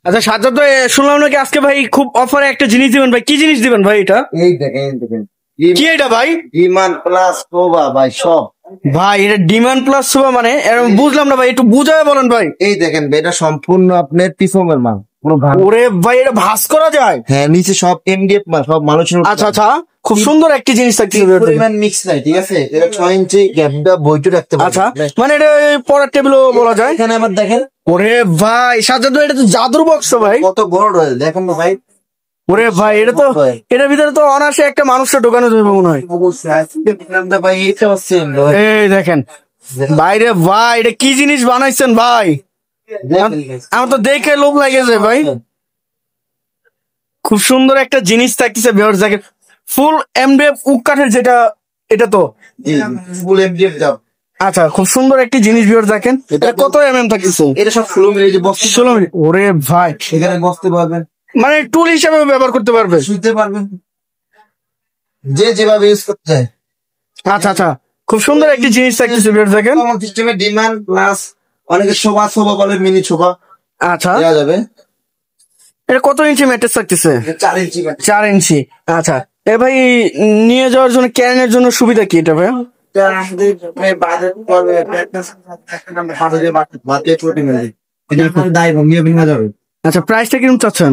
আচ্ছা সাজ্জাদ ভাই, শুনলাম নাকি আজকে ভাই খুব অফারে একটা জিনিস দিবেন ভাই, কি জিনিস দিবেন ভাই এটা? এই দেখেন কি এটা ভাই? ডিমান্ড প্লাস কোবা ভাই সব। ভাই এটা ডিমান্ড প্লাস সোফা মানে এরকম বুঝলাম না ভাই, একটু বুঝায় বলেন ভাই। এই দেখেন ভাই, এটা সম্পূর্ণ আপনার পিফমের মাল, কোনো ভাগ। ওরে ভাই এটা ভাঁজ করা যায়? হ্যাঁ, নিচে সব এমডিএফ মাল, সব মানুষের। আচ্ছা আচ্ছা, খুব সুন্দর একটি জিনিস থাকছে। পরিমাণ মিক্স নাই, ঠিক আছে? এটা 6 ইঞ্চি গ্যাপটা বইটা রাখতে পারবেন। আচ্ছা, মানে এটা পড়ার টেবিলও বলা যায়। এখানে আবার দেখেন, ওরে ভাই সাজ্জাদ ভাই, এটা তো জাদুর বক্স ভাই। কত বড় রয়েছে দেখেন না ভাই। ওরে ভাই এটা তো, এটার ভিতরে তো অনায়াসে একটা মানুষটা ঢোকানো যাবে মনে হয়। অবশ্যই আজকে প্রোগ্রামটা ভাই এটা হচ্ছে এই দেখেন বাইরে ভাই, এটা কি জিনিস বানাইছেন ভাই? আমার তো দেখে লোভ লাগেছে ভাই। খুব সুন্দর একটা জিনিস থাকতেছে ভিউয়ার্স, দেখেন ফুল এমডিএফ উড কাঠের, যেটা এটা তো ফুল এমডিএফ দাও। আচ্ছা, খুব সুন্দর একটি জিনিস ভিউয়ার্স দেখেন। এটা কত এমএম থাকতেছে? এটা সব 16 মিনিট যে বক্স 16 মিনিট। ওরে ভাই, এখানে বসতে পারবেন, মানে টুল হিসেবে ব্যবহার করতে পারবে, শুতে পারবেন, যে যেভাবে ইউজ করতে চায়। আচ্ছা আচ্ছা, খুব সুন্দর একটি জিনিস থাকতেছে ভিউয়ার্স দেখেন। কমন সিস্টেমে ডিমান্ড প্লাস অনেকে সোফা বলে, মিনি সোফা আচ্ছা, দেওয়া যাবে। এটা কত ইঞ্চি ম্যাট্রেস থাকতেছে? 4 ইঞ্চি। 4 ইঞ্চি। আচ্ছা এ ভাই, নিয়ে যাওয়ার জন্য ক্যারিনের জন্য সুবিধা কি এটা ভাই? আচ্ছা, প্রাইসটা কিরকম চাচ্ছেন?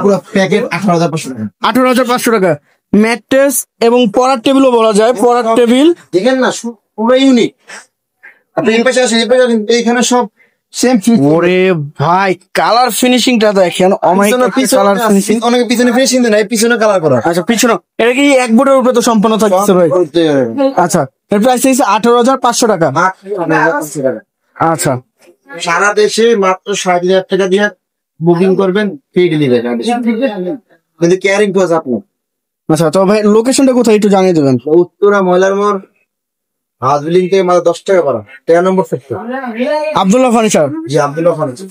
পুরো প্যাকেট 18,500 টাকা। 18,500 টাকা ম্যাট্রেস এবং পড়ার টেবিলও বলা যায়, পড়ার টেবিল দেখেন না, পুরো ইউনিক। আপনি এই পাশে আসেন, এই পাশে আসেন, এইখানে সব সেম। ওরে ভাই, কালার ফিনিশিংটা দেখেন, কালার ফিনিশিং। অনেকে পিছনে ফিনিশিং দেয় না, এই পিছনে কালার করা। আচ্ছা পিছনে এটা কি এক বোর্ডের উপরে তো সম্পন্ন থাকছে ভাই? আচ্ছা, এর প্রাইস হচ্ছে 18,500 টাকা। আচ্ছা, সারা দেশে মাত্র 60,000 টাকা দিয়ে বুকিং করবেন, ফ্রি ডেলিভারি, কিন্তু ক্যারিং প্লাস আপনার। আচ্ছা তো ভাই লোকেশনটা কোথায় একটু জানিয়ে দেবেন? উত্তরা ময়লার মোড়, হাজবিলিং থেকে মাত্র 10 টাকা ভাড়া, 13 নম্বর সেক্টর। আব্দুল্লাহ ফার্নিচার। জি, আব্দুল্লাহ ফার্নিচার।